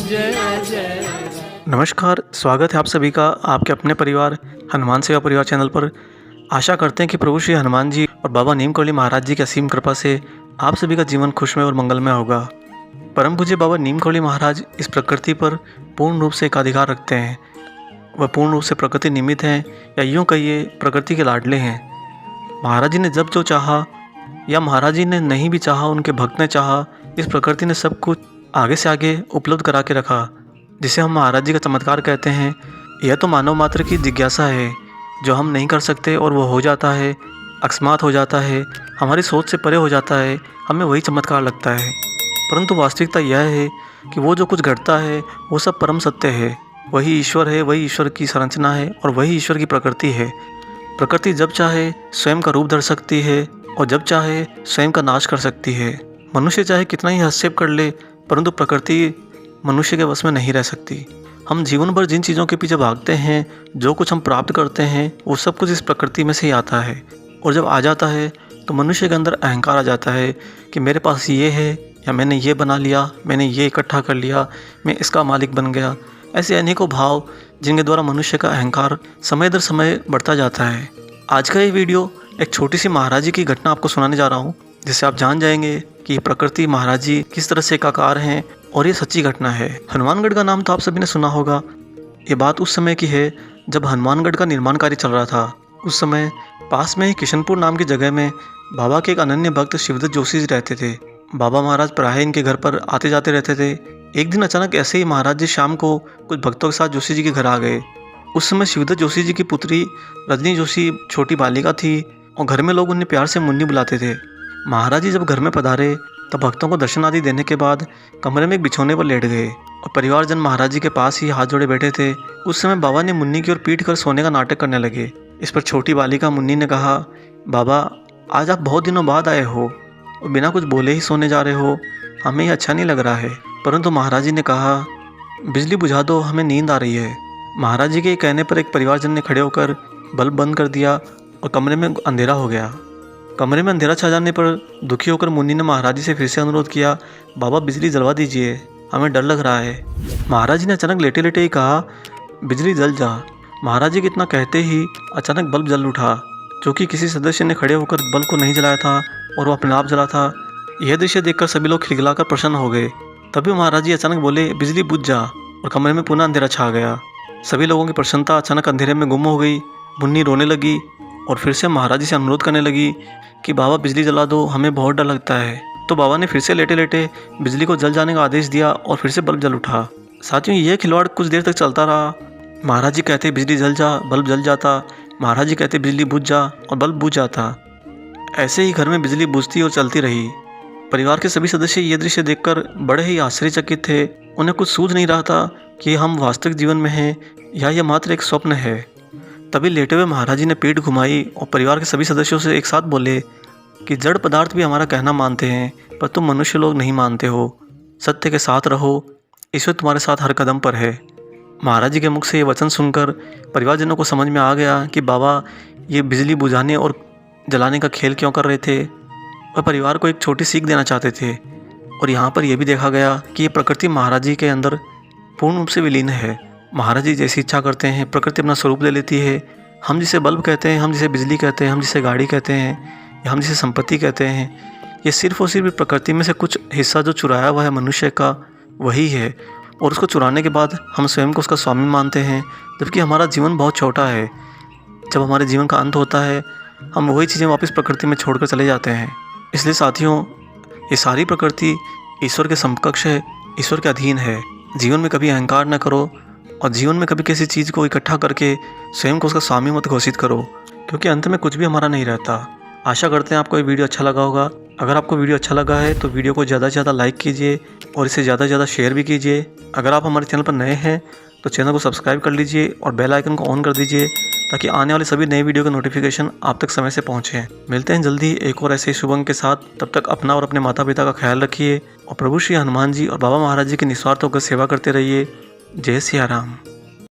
जय जय राम। नमस्कार, स्वागत है आप सभी का आपके अपने परिवार हनुमान सेवा परिवार चैनल पर। आशा करते हैं कि प्रभु श्री हनुमान जी और बाबा नीम करौली महाराज जी की असीम कृपा से आप सभी का जीवन खुशमय और मंगलमय होगा। परम पूज्य बाबा नीम करौली महाराज इस प्रकृति पर पूर्ण रूप से एकाधिकार रखते हैं। वह पूर्ण रूप से प्रकृति निमित्त हैं, या यूँ कहिए प्रकृति के लाडले हैं। महाराज जी ने जब जो चाहा या महाराज जी ने नहीं भी चाहा, उनके भक्त ने चाहा, इस प्रकृति ने सब कुछ आगे से आगे उपलब्ध करा के रखा, जिसे हम महाराज जी का चमत्कार कहते हैं। यह तो मानव मात्र की जिज्ञासा है, जो हम नहीं कर सकते और वो हो जाता है, अकस्मात हो जाता है, हमारी सोच से परे हो जाता है, हमें वही चमत्कार लगता है। परंतु वास्तविकता यह है कि वो जो कुछ घटता है वो सब परम सत्य है। वही ईश्वर है, वही ईश्वर की संरचना है और वही ईश्वर की प्रकृति है। प्रकृति जब चाहे स्वयं का रूप धर सकती है और जब चाहे स्वयं का नाश कर सकती है। मनुष्य चाहे कितना ही हस्तक्षेप कर ले, परंतु प्रकृति मनुष्य के वश में नहीं रह सकती। हम जीवन भर जिन चीज़ों के पीछे भागते हैं, जो कुछ हम प्राप्त करते हैं, वो सब कुछ इस प्रकृति में से ही आता है। और जब आ जाता है तो मनुष्य के अंदर अहंकार आ जाता है कि मेरे पास ये है, या मैंने ये बना लिया, मैंने ये इकट्ठा कर लिया, मैं इसका मालिक बन गया। ऐसे अनेकों भाव जिनके द्वारा मनुष्य का अहंकार समय दर समय बढ़ता जाता है। आज का ये वीडियो एक छोटी सी महाराज जी की घटना आपको सुनाने जा रहा हूँ, जिससे आप जान जाएंगे कि प्रकृति महाराज जी किस तरह से एकाकार हैं और ये सच्ची घटना है। हनुमानगढ़ का नाम तो आप सभी ने सुना होगा। ये बात उस समय की है जब हनुमानगढ़ का निर्माण कार्य चल रहा था। उस समय पास में ही किशनपुर नाम की जगह में बाबा के एक अनन्य भक्त शिवदत्त जोशी जी रहते थे। बाबा महाराज प्रायः इनके घर पर आते जाते रहते थे। एक दिन अचानक ऐसे ही महाराज जी शाम को कुछ भक्तों के साथ जोशी जी के घर आ गए। उस समय शिवदत्त जोशी जी की पुत्री रजनी जोशी छोटी बालिका थी और घर में लोग उन्हें प्यार से मुन्नी बुलाते थे। महाराज जी जब घर में पधारे तब भक्तों को दर्शन आदि देने के बाद कमरे में एक बिछौने पर लेट गए और परिवारजन महाराज जी के पास ही हाथ जोड़े बैठे थे। उस समय बाबा ने मुन्नी की ओर पीट कर सोने का नाटक करने लगे। इस पर छोटी बालिका मुन्नी ने कहा, बाबा आज आप बहुत दिनों बाद आए हो और बिना कुछ बोले ही सोने जा रहे हो, हमें ये अच्छा नहीं लग रहा है। परंतु महाराज जी ने कहा, बिजली बुझा दो, हमें नींद आ रही है। महाराज जी के कहने पर एक परिवारजन ने खड़े होकर बल्ब बंद कर दिया और कमरे में अंधेरा हो गया। कमरे में अंधेरा छा जाने पर दुखी होकर मुन्नी ने महाराज जी से फिर से अनुरोध किया, बाबा बिजली जलवा दीजिए, हमें डर लग रहा है। महाराज जी ने अचानक लेटे लेटे ही कहा, बिजली जल जा। महाराज जी के इतना कहते ही अचानक बल्ब जल उठा, क्योंकि किसी सदस्य ने खड़े होकर बल्ब को नहीं जलाया था और वो अपने आप जला था। यह दृश्य देखकर सभी लोग खिलखिलाकर प्रसन्न हो गए। तभी महाराज जी अचानक बोले, बिजली बुझ जा, और कमरे में पुनः अंधेरा छा गया। सभी लोगों की प्रसन्नता अचानक अंधेरे में गुम हो गई। मुन्नी रोने लगी और फिर से महाराज जी से अनुरोध करने लगी कि बाबा बिजली जला दो, हमें बहुत डर लगता है। तो बाबा ने फिर से लेटे लेटे बिजली को जल जाने का आदेश दिया और फिर से बल्ब जल उठा। साथियों, यह खिलवाड़ कुछ देर तक चलता रहा। महाराज जी कहते बिजली जल जा, बल्ब जल जाता। महाराज जी कहते बिजली बुझ जा और बल्ब बुझ जाता। ऐसे ही घर में बिजली बुझती और चलती रही। परिवार के सभी सदस्य ये दृश्य देखकर बड़े ही आश्चर्यचकित थे। उन्हें कुछ सूझ नहीं रहा था कि हम वास्तविक जीवन में हैं या यह मात्र एक स्वप्न है। तभी लेटे हुए महाराज जी ने पीठ घुमाई और परिवार के सभी सदस्यों से एक साथ बोले कि जड़ पदार्थ भी हमारा कहना मानते हैं, पर तुम मनुष्य लोग नहीं मानते हो। सत्य के साथ रहो, ईश्वर तुम्हारे साथ हर कदम पर है। महाराज जी के मुख से ये वचन सुनकर परिवारजनों को समझ में आ गया कि बाबा ये बिजली बुझाने और जलाने का खेल क्यों कर रहे थे। वह परिवार को एक छोटी सीख देना चाहते थे। और यहाँ पर यह भी देखा गया कि ये प्रकृति महाराज जी के अंदर पूर्ण रूप से विलीन है। महाराज जी जैसी इच्छा करते हैं, प्रकृति अपना स्वरूप ले लेती है। हम जिसे बल्ब कहते हैं, हम जिसे बिजली कहते हैं, हम जिसे गाड़ी कहते हैं, या हम जिसे संपत्ति कहते हैं, ये सिर्फ और सिर्फ प्रकृति में से कुछ हिस्सा जो चुराया हुआ है मनुष्य का, वही है। और उसको चुराने के बाद हम स्वयं को उसका स्वामी मानते हैं, जबकि हमारा जीवन बहुत छोटा है। जब हमारे जीवन का अंत होता है, हम वही चीज़ें वापस प्रकृति में छोड़कर चले जाते हैं। इसलिए साथियों, ये सारी प्रकृति ईश्वर के समकक्ष है, ईश्वर के अधीन है। जीवन में कभी अहंकार न करो और जीवन में कभी किसी चीज़ को इकट्ठा करके स्वयं को उसका स्वामी मत घोषित करो, क्योंकि अंत में कुछ भी हमारा नहीं रहता। आशा करते हैं आपको ये वीडियो अच्छा लगा होगा। अगर आपको वीडियो अच्छा लगा है तो वीडियो को ज़्यादा से ज़्यादा लाइक कीजिए और इसे ज़्यादा से ज़्यादा शेयर भी कीजिए। अगर आप हमारे चैनल पर नए हैं तो चैनल को सब्सक्राइब कर लीजिए और बेल आइकन को ऑन कर दीजिए, ताकि आने वाले सभी नए वीडियो के नोटिफिकेशन आप तक समय से पहुँचें। मिलते हैं जल्दी एक और ऐसे ही शुभ अंक के साथ। तब तक अपना और अपने माता पिता का ख्याल रखिए और प्रभु श्री हनुमान जी और बाबा महाराज जी की निस्वार्थ होकर सेवा करते रहिए। जय सिया राम।